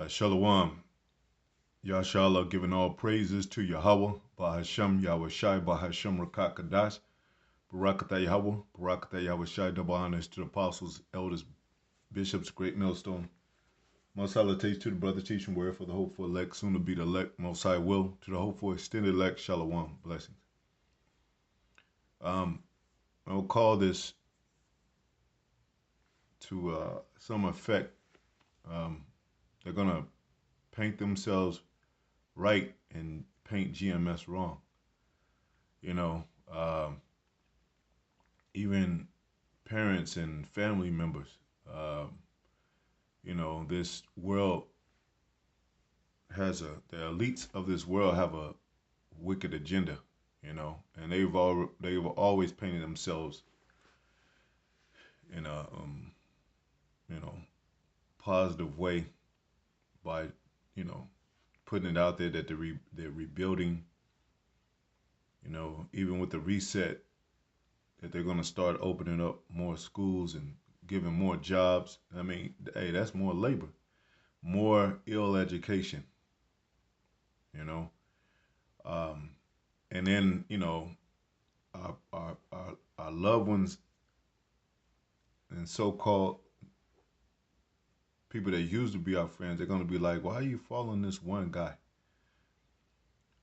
Shalom. Yashala giving all praises to Yahweh, Bahashem Yahweh Shai, Bahashem Rakakadash, Barakatah Yahweh, Barakatah Yahweh Shai, double honors to the apostles, elders, bishops, great millstone. Most salutations to the brother teaching word for the hopeful elect, soon to be the elect, most high will, to the hopeful extended elect, Shalom, blessings. I'll call this to some effect. They're going to paint themselves right and paint GMS wrong. You know, even parents and family members. This world the elites of this world have a wicked agenda. And they've always painted themselves in a you know positive way by putting it out there that they're rebuilding. Even with the reset, that they're going to start opening up more schools and giving more jobs. I mean, hey, that's more labor, more ill education, you know. And then, our loved ones and so-called people that used to be our friends, they're going to be like, why are you following this one guy?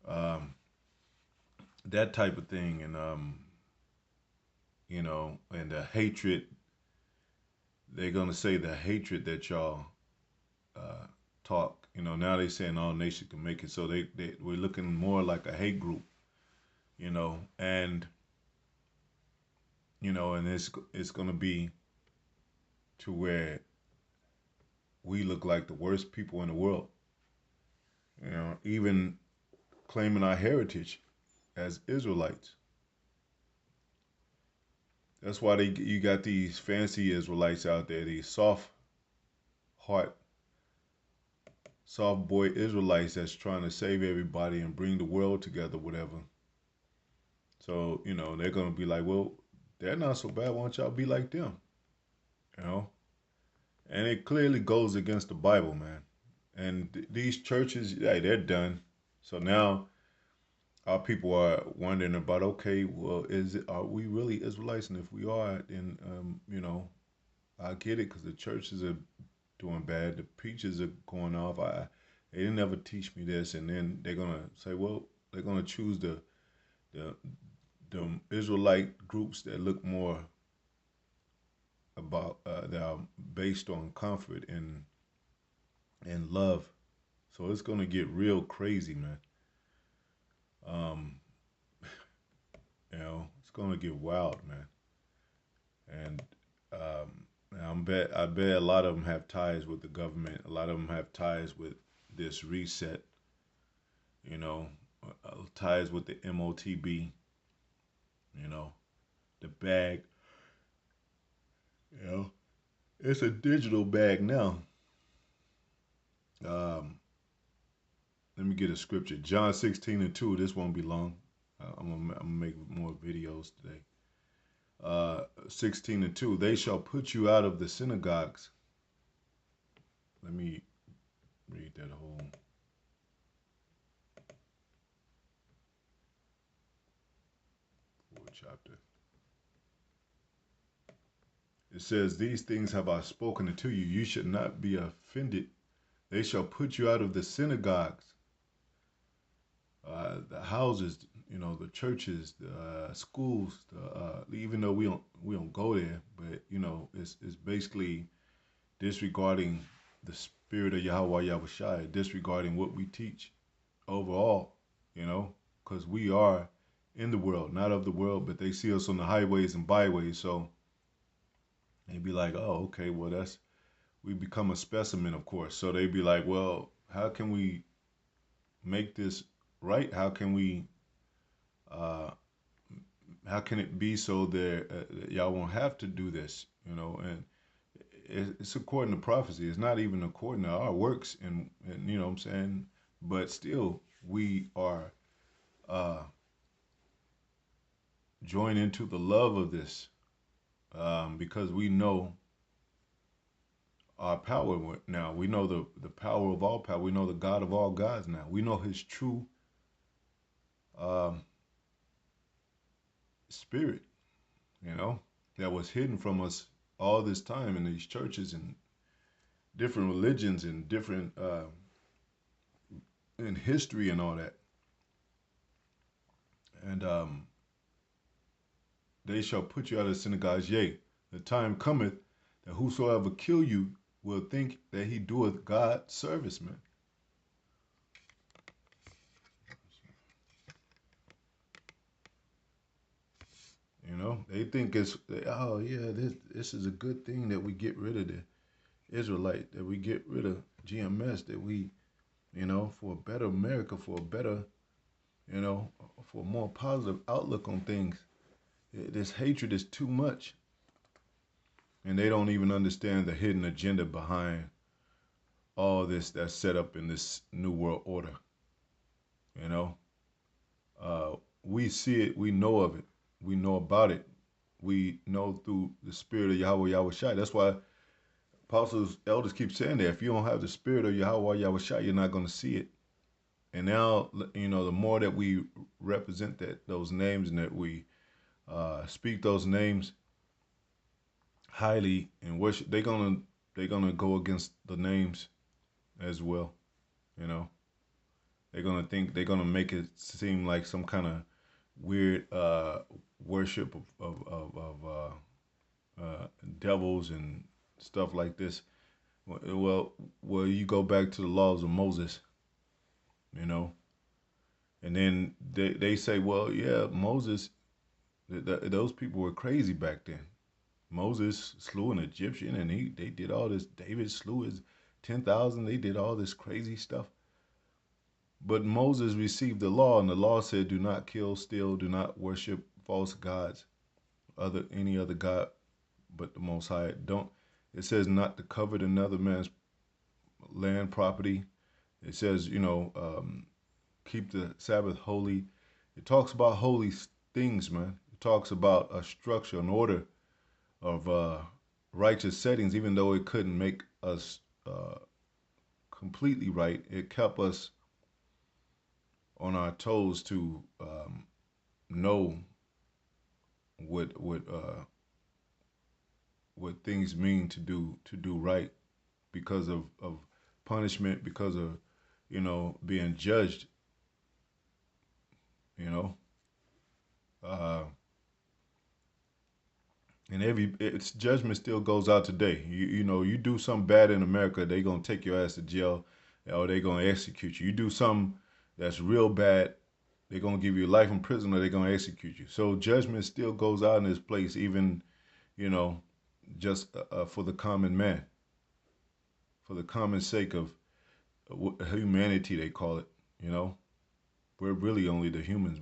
Um, that type of thing. And the hatred, they're going to say the hatred that y'all talk. Now they saying all nations can make it. So we're looking more like a hate group, and and it's gonna be to where we look like the worst people in the world. Even claiming our heritage as Israelites. That's why you got these fancy Israelites out there, these heart, soft boy Israelites that's trying to save everybody and bring the world together, whatever. So, they're gonna be like, well, they're not so bad. Why don't y'all be like them? You know? And it clearly goes against the Bible, man. And these churches, yeah, they're done. So now our people are wondering about, okay, well, are we really Israelites? And if we are, then I get it because the churches are doing bad, the preachers are going off. They didn't ever teach me this, and then they're gonna say, well, they're gonna choose the the Israelite groups that look more about that are based on comfort and love. So it's gonna get real crazy, man. Um, it's gonna get wild, man. And I bet a lot of them have ties with the government. A lot of them have ties with this reset. You know, ties with the MOTB. You know, the bag. You know, it's a digital bag now. Um, Let me get a scripture. John 16:2. This won't be long. I'm gonna make more videos today. 16:2. They shall put you out of the synagogues. Let me read that whole chapter. It says, these things have I spoken unto you. You should not be offended. They shall put you out of the synagogues, the houses, the churches, the schools. Even though we don't go there, but it's basically disregarding the spirit of Yahweh Yahushai, disregarding what we teach overall. Because we are in the world, not of the world, but they see us on the highways and byways, so they'd be like, oh, okay, well we become a specimen, of course. So they'd be like, well, how can we make this right? Uh, how can it be so that y'all won't have to do this? And it's according to prophecy. It's not even according to our works, and you know what I'm saying. But still, we are joined into the love of this because we know our power now. We know the power of all power. We know the God of all gods now. We know His true um, spirit. You know, that was hidden from us all this time in these churches and different religions and different in history and all that. And they shall put you out of the synagogues. Yea, the time cometh that whosoever kill you will think that he doeth God service, man. You know, they think oh yeah, this is a good thing that we get rid of the Israelite, that we get rid of GMS, that we, for a better America, for a better, you know, for a more positive outlook on things. This hatred is too much, and they don't even understand the hidden agenda behind all this that's set up in this new world order. You know, uh, we see it, we know of it, we know about it, we know through the spirit of Yahweh Yahweh Shai. That's why apostles, elders keep saying that if you don't have the spirit of Yahweh Yahweh Shai, you're not going to see it. And now, the more that we represent those names and that we speak those names highly and worship, they're gonna go against the names as well. You know, they're gonna make it seem like some kind of weird worship of devils and stuff like this. Well, you go back to the laws of Moses, you know, and then they say, well, yeah, Moses, those people were crazy back then. Moses slew an Egyptian, and they did all this. David slew his 10,000. They did all this crazy stuff. But Moses received the law, and the law said, "Do not kill, steal, do not worship false gods, any other god but the Most High." Don't. It says not to covet another man's land property. It says, keep the Sabbath holy. It talks about holy things, man. It talks about a structure, an order of righteous settings, even though it couldn't make us completely right. It kept us on our toes to know what things mean to do right because of punishment, because of being judged. You know, uh, and its judgment still goes out today. You do something bad in America, they gonna take your ass to jail, or they gonna execute you. You do something that's real bad, they're gonna give you life in prison, or they're gonna execute you. So judgment still goes out in this place, even you know, just for the common man, for the common sake of humanity, they call it. You know, we're really only the humans,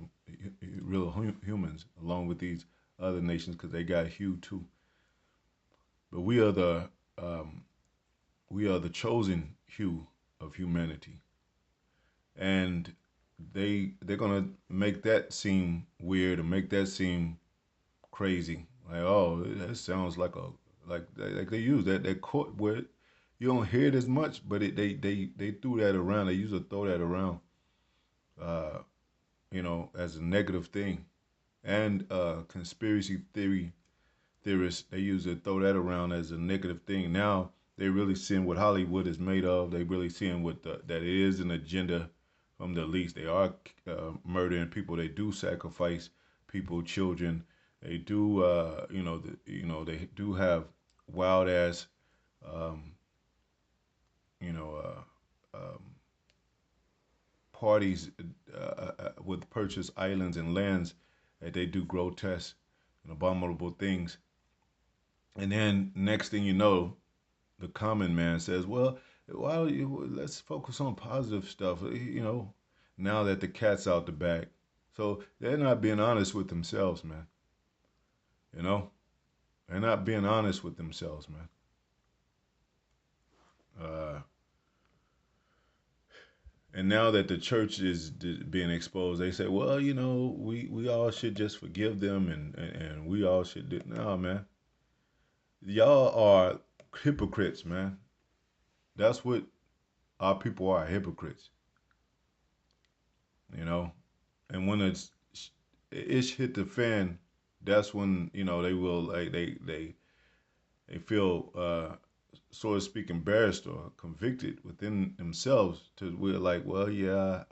real humans, along with these other nations, because they got hue too. But um, we are the chosen hue of humanity, and they're gonna make that seem weird and make that seem crazy. Like, oh, that sounds like they use that court word. You don't hear it as much, but they threw that around. They used to throw that around, uh, as a negative thing. And conspiracy theorists, they used to throw that around as a negative thing. Now they really seeing what Hollywood is made of. They really seeing that it is an agenda from the elites. They are murdering people. They do sacrifice people, children. They do, they do have wild ass, um, you know, parties with purchased islands and lands that they do grotesque and abominable things. And then next thing you know, the common man says, "Well, why don't let's focus on positive stuff." Now that the cat's out the bag, so they're not being honest with themselves, man. You know, they're not being honest with themselves, man. Uh, and now that the church is being exposed, they say, "Well, we all should just forgive them, and we all should do." No, man, y'all are hypocrites, man. That's what our people are, hypocrites, you know. And when it's hit the fan, that's when they will like they feel so to speak embarrassed or convicted within themselves to we're like, well, yeah,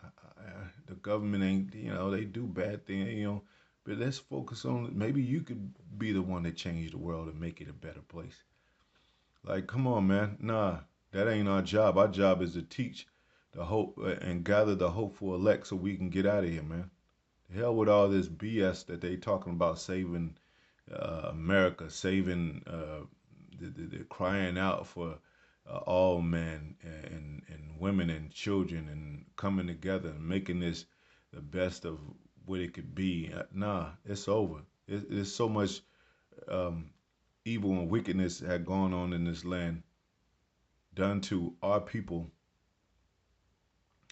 the government ain't they do bad things, but let's focus on maybe you could be the one that change the world and make it a better place. Like, come on, man. Nah, that ain't our job. Our job is to teach the hope and gather the hopeful elect so we can get out of here, man. The hell with all this BS that they talking about saving America, saving the crying out for all men and women and children and coming together and making this the best of what it could be. Nah, it's over. It's so much um, evil and wickedness had gone on in this land, done to our people,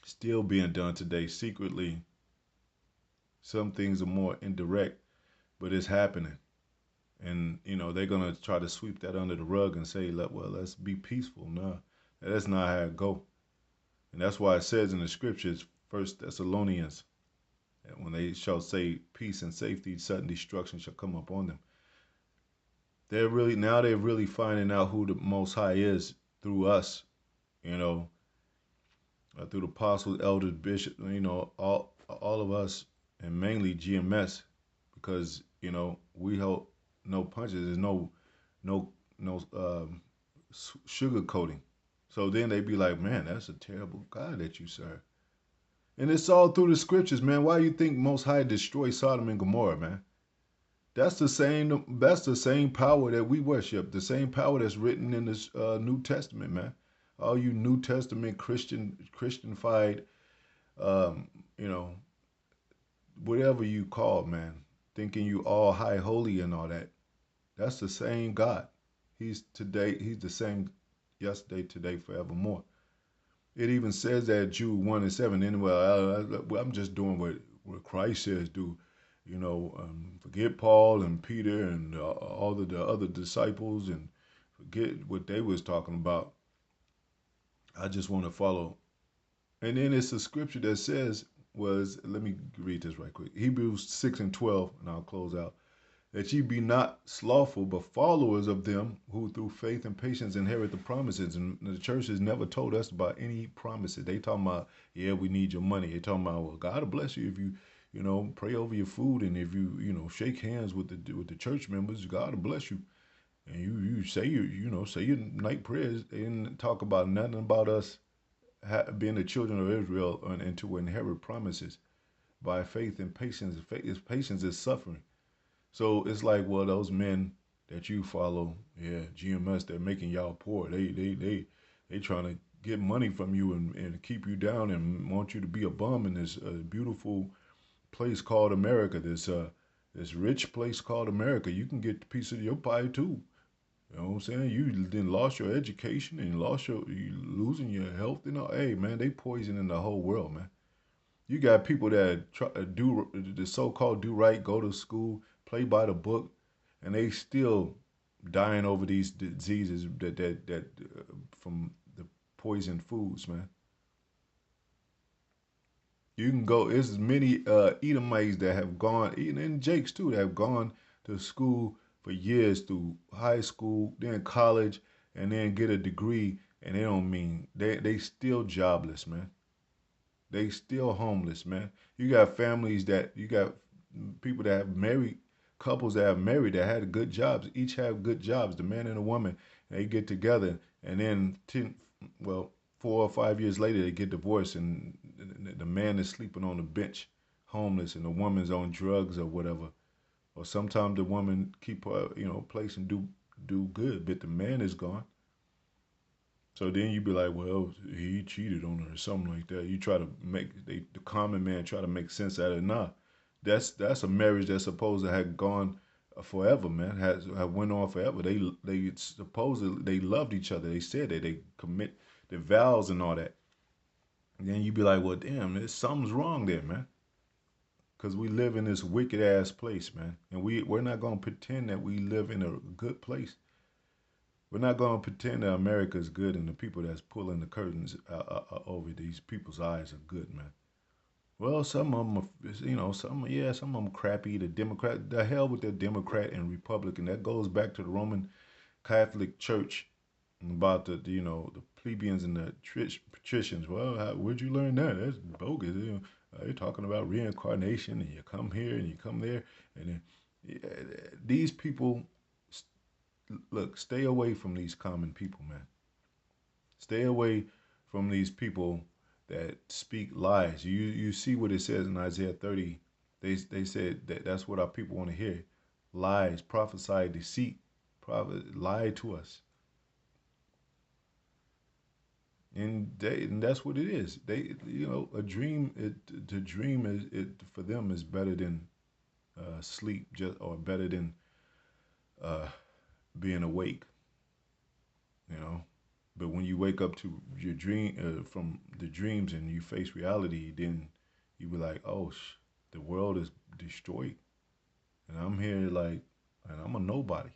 still being done today secretly. Some things are more indirect, but it's happening. And they're gonna try to sweep that under the rug and say, well, let's be peaceful. No, that's not how it go. And that's why it says in the scriptures, First Thessalonians, that when they shall say peace and safety, sudden destruction shall come upon them. They're really finding out who the Most High is through us, you know, through the apostles, elders, bishops, all of us, and mainly GMS, because we hold no punches. There's no sugar coating. So then they be like, man, that's a terrible God that you serve. And it's all through the scriptures, man. Why do you think Most High destroyed Sodom and Gomorrah, man? That's the same. That's the same power that we worship. The same power that's written in this New Testament, man. All you New Testament Christianified, um, you know, whatever you call, man, thinking you all high holy and all that. That's the same God. He's today. He's the same yesterday, today, forevermore. It even says that Jude 1:7. Anyway, I'm just doing what Christ says do. Forget Paul and Peter and all of the other disciples and forget what they was talking about. I just want to follow. And then it's a scripture that says let me read this right quick. Hebrews 6:12, and I'll close out. That ye be not slothful, but followers of them who through faith and patience inherit the promises. And the church has never told us about any promises. They talking about, yeah, we need your money. They talking about, well, God will bless you if you, pray over your food, and if you, shake hands with the church members, God will bless you. And you say say your night prayers. They didn't talk about nothing about us being the children of Israel and to inherit promises by faith and patience. Patience is suffering. So it's like, well, those men that you follow, yeah, GMS, they're making y'all poor. They trying to get money from you and keep you down and want you to be a bum in this beautiful place called America. This rich place called America. You can get a piece of your pie too. You know what I'm saying? You then lost your education and you losing your health and all. Hey man, they poisoning the whole world, man. You got people that try to do the so-called do right, go to school, play by the book, and they still dying over these diseases that from the poisoned foods, man. You can go. There's many Edomites that have gone, and Jakes too, that have gone to school for years through high school, then college, and then get a degree, and they don't mean they still jobless, man. They still homeless, man. You got people that have married, couples that have married that had good jobs. Each have good jobs. The man and the woman, they get together, and then 4 or 5 years later, they get divorced, and the man is sleeping on the bench, homeless, and the woman's on drugs or whatever. Or sometimes the woman keep her, place and do good, but the man is gone. So then you be like, well, he cheated on her or something like that. You try to the common man try to make sense out of it. Nah, that's a marriage that's supposed to have gone forever, man. Has have went on forever. They supposedly they loved each other. They said that they commit the vows and all that. And then you be like, well, damn, something's wrong there, man. Cause we live in this wicked ass place, man, and we're not gonna pretend that we live in a good place. We're not going to pretend that America is good and the people that's pulling the curtains over these people's eyes are good, man. Well, some of them, some of them crappy. The Democrat, the hell with the Democrat and Republican. That goes back to the Roman Catholic Church about the plebeians and the patricians. Well, where'd you learn that? That's bogus. You're talking about reincarnation, and you come here and you come there, and then, these people, look, stay away from these common people, man. Stay away from these people that speak lies. You see what it says in Isaiah 30. They said that that's what our people want to hear. Lies, prophesy, deceit, lie to us. And that's what it is. They a dream, to dream is, it for them is better than sleep, just or better than uh, being awake. You know, but when you wake up to your dream, from the dreams, and you face reality, then you be like, oh, the world is destroyed, and I'm here like, and I'm a nobody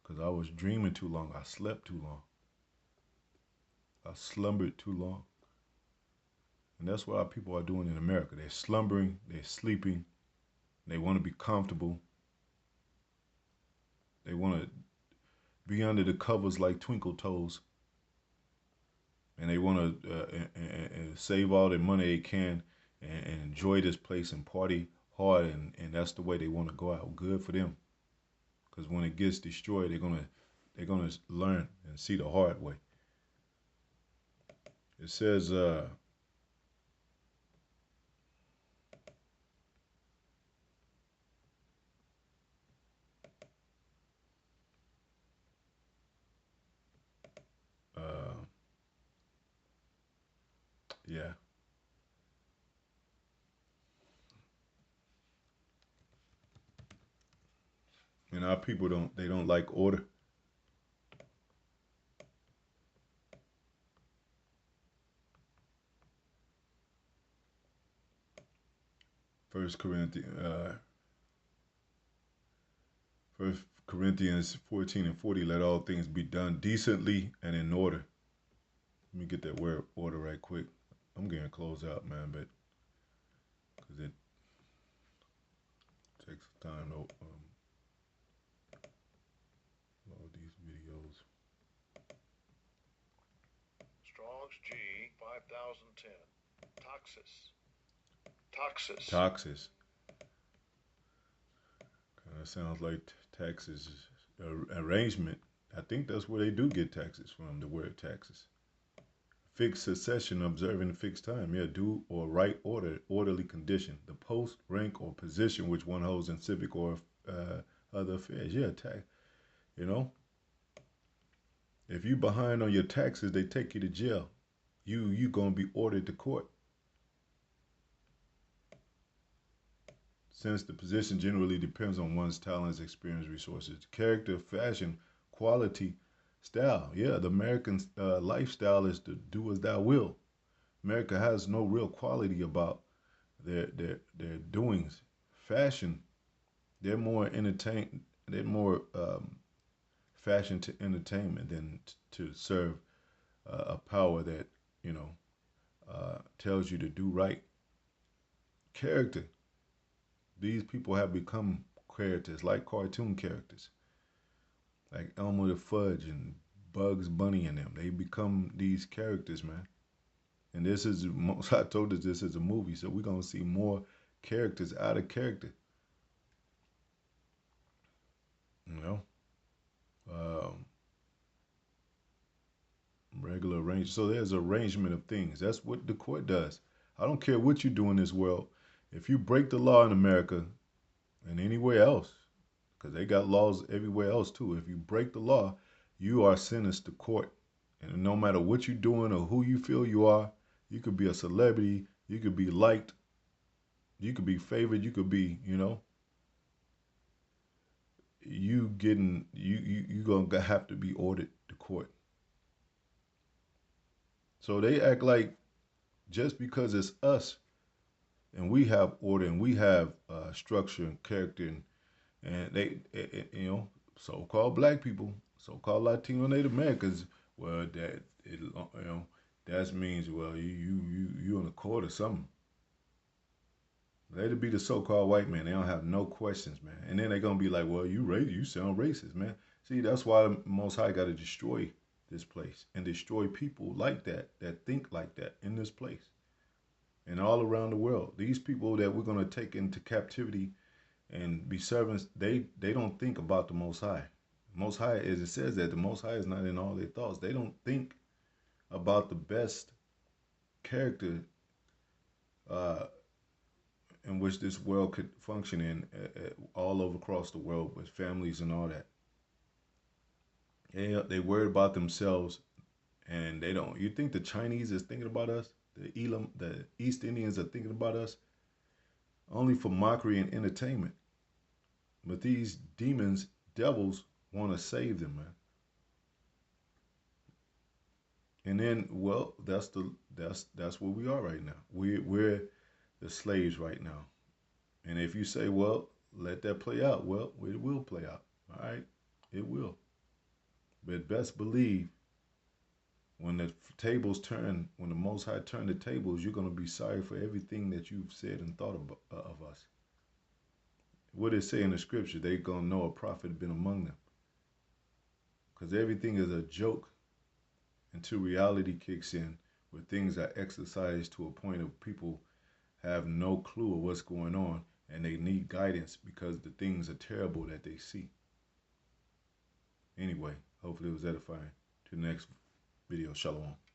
because I was dreaming too long. I slept too long. I slumbered too long. And that's what our people are doing in America. They're slumbering, they're sleeping, they want to be comfortable, they want to be under the covers like twinkle toes, and they want to save all the money they can, and enjoy this place and party hard, and that's the way they want to go out. Good for them, because when it gets destroyed, they're gonna learn and see the hard way. It says, uh, yeah, and our people don't like order. First Corinthians 14:40. Let all things be done decently and in order. Let me get that word order right quick. I'm getting close out, man, but because it takes time to load these videos. Strong's G 5010. Toxis. Toxis. Taxes. Kind of sounds like taxes arrangement. I think that's where they do get taxes from. The word taxes. Fixed succession, observing fixed time. Yeah, due or right order, orderly condition. The post, rank, or position which one holds in civic or other affairs. Yeah, tax. You know, if you behind on your taxes, they take you to jail. You gonna be ordered to court. Since the position generally depends on one's talents, experience, resources, character, fashion, quality, style. Yeah, the American lifestyle is to do as thou will. America has no real quality about their doings. Fashion, they're more entertain. They're more fashion to entertainment than to serve a power that you know tells you to do right. Character. These people have become characters like cartoon characters, like Elmo the Fudge and Bugs Bunny and them. They become these characters, man. And this is I told us this is a movie, so we're gonna see more characters out of character. You know, um, regular arrange. So there's arrangement of things. That's what the court does. I don't care what you do in this world. If you break the law in America and anywhere else, because they got laws everywhere else too. If you break the law, you are sentenced to court. And no matter what you're doing or who you feel you are, you could be a celebrity, you could be liked, you could be favored, you could be, you gonna have to be ordered to court. So they act like just because it's us and we have order and we have structure and character And you know, so-called black people, so-called Latino Native Americans, well, that it, you know, that means well, you on the court or something. Let it be the so-called white man. They don't have no questions, man. And then they're gonna be like, well, you sound racist, man. See, that's why the Most High got to destroy this place and destroy people like that that think like that in this place and all around the world. These people that we're gonna take into captivity and be servants, they don't think about the Most High. Most High, as it says that the Most High is not in all their thoughts. They don't think about the best character uh, in which this world could function in all over across the world with families and all that. They worry about themselves and they don't. You think the Chinese is thinking about us? The East Indians are thinking about us only for mockery and entertainment. But these demons, devils, want to save them, man. And then, well, that's where we are right now. We're the slaves right now. And if you say, well, let that play out, well, it will play out. All right, it will. But best believe when the tables turn, when the Most High turn the tables, you're gonna be sorry for everything that you've said and thought of us. What it say in the scripture? They gonna know a prophet been among them, because everything is a joke until reality kicks in, where things are exercised to a point of people have no clue of what's going on and they need guidance because the things are terrible that they see. Anyway, hopefully it was edifying. To the next video. Shalom.